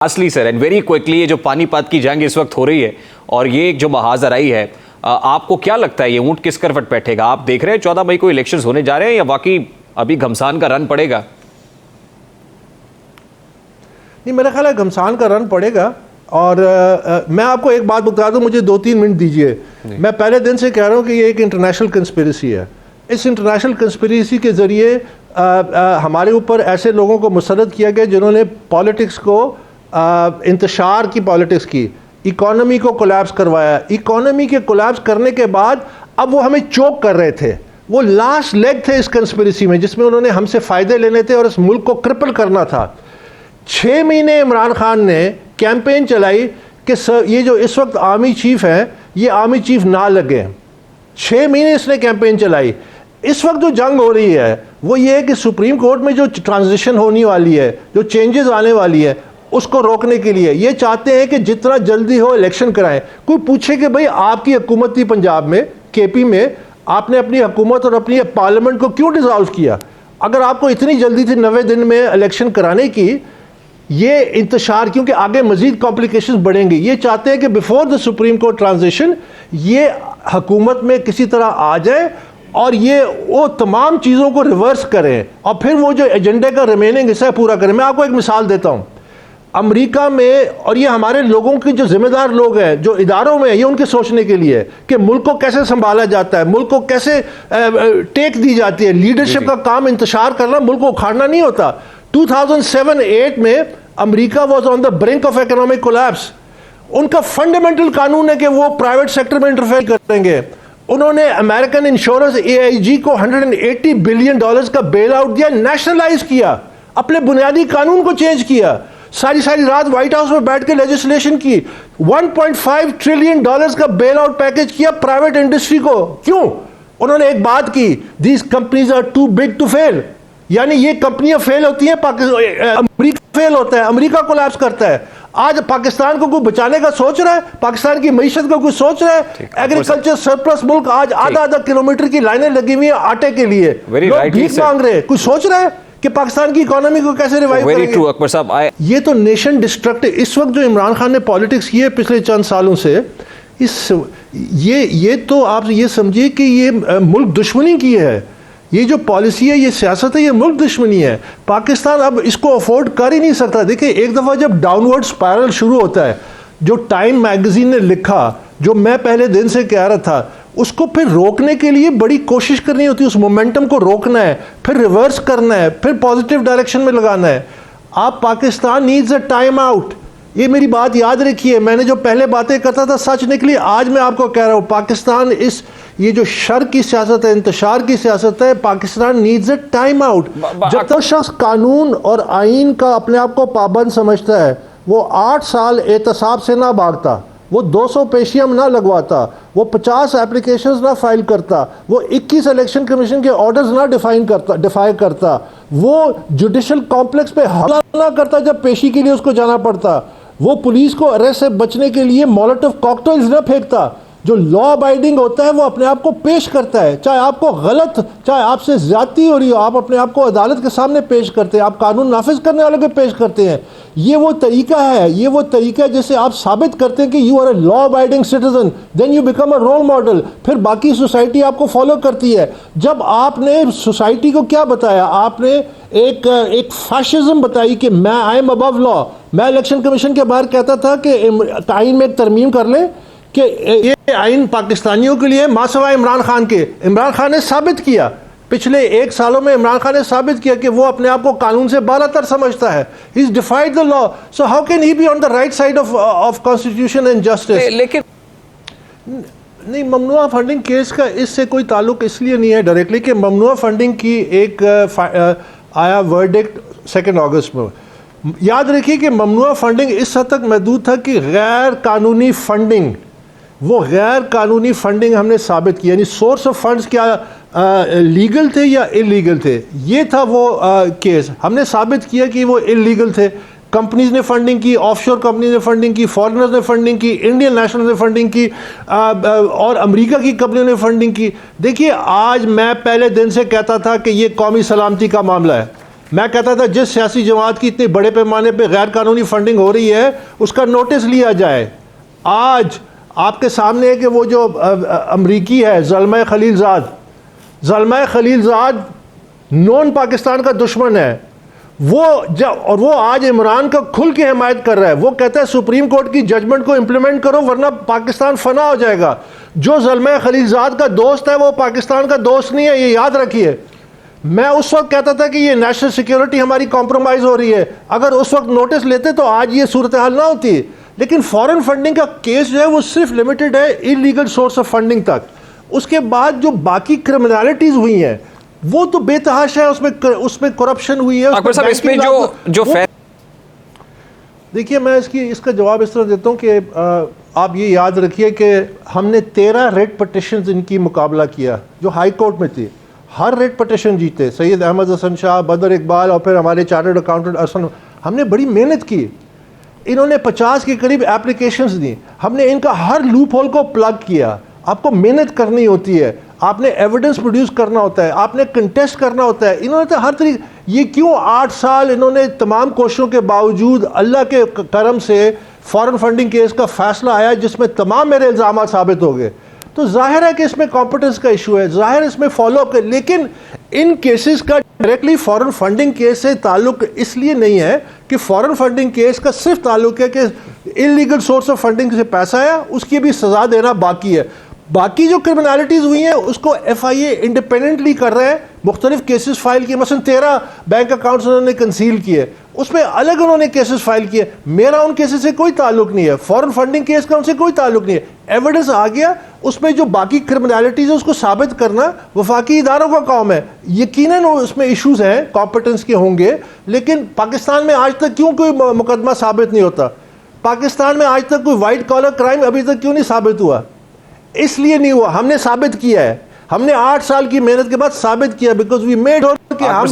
اصلی sir and very quickly یہ جو پانی پات کی جنگ اس وقت ہو رہی ہے اور یہ ایک جو محاذ آرائی ہے، آپ کو کیا لگتا ہے یہ اونٹ کس کروٹ بیٹھے گا؟ آپ دیکھ رہے ہیں 14 مئی کو الیکشنز ہونے جا رہے ہیں یا واقعی ابھی گھمسان کا رن پڑے گا؟ نہیں، میرا خیال ہے گھمسان کا رن پڑے گا. اور میں آپ کو ایک بات بتا دوں، مجھے 2-3 منٹ دیجئے. میں پہلے دن سے کہہ رہا ہوں کہ یہ ایک انٹرنیشنل کنسپیریسی ہے. اس انٹرنیشنل کنسپیریسی کے ذریعے ہمارے اوپر ایسے لوگوں کو مسلط کیا گیا جنہوں نے پالیٹکس کو انتشار کی پالیٹکس کی، اکانومی کو کولیپس کروایا. اکانومی کے کولیپس کرنے کے بعد اب وہ ہمیں چوک کر رہے تھے. وہ لاسٹ لیگ تھے اس کنسپیریسی میں جس میں انہوں نے ہم سے فائدے لینے تھے اور اس ملک کو کرپل کرنا تھا. 6 مہینے عمران خان نے کیمپین چلائی کہ یہ جو اس وقت آرمی چیف ہیں یہ آرمی چیف نہ لگے. 6 مہینے اس نے کیمپین چلائی. اس وقت جو جنگ ہو رہی ہے وہ یہ ہے کہ سپریم کورٹ میں جو ٹرانزیشن ہونی والی ہے، جو چینجز آنے والی ہے، اس کو روکنے کے لیے یہ چاہتے ہیں کہ جتنا جلدی ہو الیکشن کرائیں. کوئی پوچھے کہ بھئی آپ کی حکومت تھی پنجاب میں، کے پی میں، آپ نے اپنی حکومت اور اپنی پارلیمنٹ کو کیوں ڈیزالو کیا؟ اگر آپ کو اتنی جلدی تھی 90 دن میں الیکشن کرانے کی، یہ انتشار کیونکہ آگے مزید کمپلیکیشنز بڑھیں گے. یہ چاہتے ہیں کہ before the supreme court transition یہ حکومت میں کسی طرح آ جائے اور یہ وہ تمام چیزوں کو ریورس کریں اور پھر وہ جو ایجنڈے کا ریمیننگ حصہ پورا کریں. میں آپ کو ایک مثال دیتا ہوں. امریکہ میں، اور یہ ہمارے لوگوں کی جو ذمہ دار لوگ ہیں جو اداروں میں ہیں، یہ ان کے سوچنے کے لیے کہ ملک کو کیسے سنبھالا جاتا ہے، ملک کو کیسے ٹیک دی جاتی ہے. لیڈرشپ کا کام انتشار کرنا، ملک کو اکھاڑنا نہیں ہوتا. 2007-8 میں America was on the brink of economic collapse. ان کا فنڈامنٹل قانون ہے کہ وہ پرائیویٹ سیکٹر میں انٹرفیئر کریں گے. انہوں نے امریکن انشورنس AIG کو $180 بلین کا بیل آؤٹ دیا، نیشنلائز کیا، اپنے بنیادی قانون کو چینج کیا. ساری رات وائٹ ہاؤس میں بیٹھ کے لیجسلیشن کی. $1.5 ٹریلین کا بیل آؤٹ پیکج کیا پرائیویٹ انڈسٹری کو. کیوں؟ انہوں نے ایک بات کی، these companies are too big to fail. یعنی یہ کمپنیاں فیل ہوتی ہیں، امریکہ فیل ہوتا ہے، امریکہ کولیپس کرتا ہے. آج پاکستان کو کوئی بچانے کا سوچ رہا ہے؟ پاکستان کی معیشت کو کوئی سوچ رہا ہے؟ ایگریکلچر سرپلس ملک، آج آدھا کلومیٹر کی لائنیں لگی ہوئی ہیں آٹے کے لیے، لوگ بھیک مانگ رہے ہیں. کوئی سوچ رہا ہے کہ پاکستان کی اکانومی کو کیسے ریوائیو کریں گے؟ یہ تو نیشن ڈسٹرکٹ. اس وقت جو عمران خان نے پالیٹکس کی ہے پچھلے چند سالوں سے، یہ تو آپ یہ سمجھیے کہ یہ ملک دشمنی کی ہے. یہ جو پالیسی ہے، یہ سیاست ہے، یہ ملک دشمنی ہے. پاکستان اب اس کو افورڈ کر ہی نہیں سکتا. دیکھیں، ایک دفعہ جب ڈاؤن ورڈ اسپائرل شروع ہوتا ہے، جو ٹائم میگزین نے لکھا، جو میں پہلے دن سے کہہ رہا تھا، اس کو پھر روکنے کے لیے بڑی کوشش کرنی ہوتی ہے. اس مومنٹم کو روکنا ہے، پھر ریورس کرنا ہے، پھر پازیٹیو ڈائریکشن میں لگانا ہے. آپ Pakistan needs a time out. یہ میری بات یاد رکھیے. میں نے جو پہلے باتیں کرتا تھا سچ نکلی. آج میں آپ کو کہہ رہا ہوں، پاکستان یہ جو شر کی سیاست ہے، انتشار کی سیاست ہے، Pakistan needs a time out. جب تک شخص قانون اور آئین کا اپنے آپ کو پابند سمجھتا ہے، وہ 8 سال احتساب سے نہ بھاگتا، وہ 200 پیشیاں نہ لگواتا، وہ 50 اپلیکیشنز نہ فائل کرتا، وہ 21 الیکشن کمیشن کے آرڈرز نہ ڈیفائی کرتا، وہ جوڈیشل کمپلیکس پہ حملہ نہ کرتا جب پیشی کے لیے اس کو جانا پڑتا، وہ پولیس کو اریسٹ سے بچنے کے لیے مولوٹو کاکٹیلز نہ پھینکتا. جو لا ابائڈنگ ہوتا ہے وہ اپنے آپ کو پیش کرتا ہے، چاہے آپ کو غلط، چاہے آپ سے زیادتی ہو رہی ہو، آپ اپنے آپ کو عدالت کے سامنے پیش کرتے ہیں، آپ قانون نافذ کرنے والوں کے پیش کرتے ہیں. یہ وہ طریقہ ہے، یہ وہ طریقہ ہے جس سے آپ ثابت کرتے ہیں کہ you are a law abiding citizen. Then you become a role model. پھر باقی سوسائٹی آپ کو فالو کرتی ہے. جب آپ نے سوسائٹی کو کیا بتایا؟ آپ نے ایک فیشزم بتائی کہ میں آئی ایم ابو لا. میں الیکشن کمیشن کے باہر کہتا تھا کہ آئین میں ایک ترمیم کر لیں کہ یہ آئین پاکستانیوں کے لیے ماں سوائے عمران خان کے. عمران خان نے ثابت کیا، پچھلے 1 سالوں میں عمران خان نے ثابت کیا کہ وہ اپنے آپ کو قانون سے بالا تر سمجھتا ہے. He has defied the law. So how can he be on the right side of constitution and justice? لیکن نہیں، ممنوعہ فنڈنگ کیس کا اس سے کوئی تعلق اس لیے نہیں ہے ڈائریکٹلی کہ ممنوعہ فنڈنگ کی ایک آیا ورڈکٹ 2 اگست میں. یاد رکھیے کہ ممنوعہ فنڈنگ اس حد تک محدود تھا کہ غیر قانونی فنڈنگ، وہ غیر قانونی فنڈنگ ہم نے ثابت کی. یعنی سورس آف فنڈز کیا لیگل تھے یا انلیگل تھے، یہ تھا وہ کیس. ہم نے ثابت کیا کہ وہ انلیگل تھے. کمپنیز نے فنڈنگ کی، آف شور کمپنیز نے فنڈنگ کی، فارنرز نے فنڈنگ کی، انڈین نیشنل نے فنڈنگ کی، اور امریکہ کی کمپنیوں نے فنڈنگ کی. دیکھیے، آج میں پہلے دن سے کہتا تھا کہ یہ قومی سلامتی کا معاملہ ہے. میں کہتا تھا جس سیاسی جماعت کی اتنے بڑے پیمانے پہ غیر قانونی فنڈنگ ہو رہی ہے اس کا نوٹس لیا جائے. آج آپ کے سامنے ہے کہ وہ جو امریکی ہے زلمہ خلیل زاد نون پاکستان کا دشمن ہے, وہ آج عمران کا کھل کے حمایت کر رہا ہے. وہ کہتا ہے سپریم کورٹ کی ججمنٹ کو امپلیمنٹ کرو ورنہ پاکستان فنا ہو جائے گا. جو زلمہ خلیل زاد کا دوست ہے وہ پاکستان کا دوست نہیں ہے, یہ یاد رکھیے. میں اس وقت کہتا تھا کہ یہ نیشنل سیکیورٹی ہماری کمپرومائز ہو رہی ہے, اگر اس وقت نوٹس لیتے تو آج یہ صورتحال نہ ہوتی. لیکن فورن فنڈنگ کا کیس جو ہے وہ صرف لمیٹڈ ہے انلیگل سورس آف فنڈنگ تک. اس کے بعد جو باقی کرمنالٹیز ہوئی ہیں وہ تو بے تحاشا ہے, اس میں کرپشن ہوئی ہے. اکبر صاحب اس میں جو دیکھیے میں اس کا جواب اس طرح دیتا ہوں کہ آپ یہ یاد رکھیے کہ ہم نے 13 ریٹ پٹیشنز ان کی مقابلہ کیا جو ہائی کورٹ میں تھی. ہر ریٹ پٹیشن جیتے, سید احمد حسن شاہ, بدر اقبال اور پھر ہمارے چارٹرڈ اکاؤنٹنٹ ارسن. ہم نے بڑی محنت کی, انہوں نے 50 کے قریب اپلیکیشنز دی, ہم نے ان کا ہر لوپ ہول کو پلگ کیا. آپ کو محنت کرنی ہوتی ہے, آپ نے ایویڈنس پروڈیوس کرنا ہوتا ہے, آپ نے کنٹیسٹ کرنا ہوتا ہے. انہوں نے تو ہر طریقے, یہ کیوں 8 سال انہوں نے تمام کوششوں کے باوجود اللہ کے کرم سے فورن فنڈنگ کیس کا فیصلہ آیا جس میں تمام میرے الزامات ثابت ہو گئے. تو ظاہر ہے کہ اس میں کمپٹنس کا ایشو ہے, ظاہر اس میں فالو اپ. لیکن ان کیسز کا ڈائریکٹلی فورن فنڈنگ کیس سے تعلق اس لیے نہیں ہے کہ فورن فنڈنگ کیس کا صرف تعلق ہے کہ انلیگل سورس آف فنڈنگ سے پیسہ آیا, اس کی بھی سزا دینا باقی ہے. باقی جو کرمنالٹیز ہوئی ہیں اس کو ایف آئی اے انڈیپینڈنٹلی کر رہے ہیں, مختلف کیسز فائل کیے, مثلا 13 بینک اکاؤنٹس انہوں نے کنسیل کیے, اس میں الگ انہوں نے کیسز فائل کیے. میرا ان کیسز سے کوئی تعلق نہیں ہے, فورن فنڈنگ کیس کا ان سے کوئی تعلق نہیں ہے. ایویڈنس آ گیا, اس میں جو باقی کرمنالٹیز ہے اس کو ثابت کرنا وفاقی اداروں کا کام ہے. یقیناً اس میں ایشوز ہیں کمپٹنس کے ہوں گے, لیکن پاکستان میں آج تک کیوں کوئی مقدمہ ثابت نہیں ہوتا؟ پاکستان میں آج تک کوئی وائٹ کالر کرائم ابھی تک کیوں نہیں ثابت ہوا؟ اس لیے نہیں ہوا, ہم نے ثابت کیا ہے, ہم نے 8 سال کی محنت کے بعد ثابت کیا, بیکاز وی میڈ کہ ہم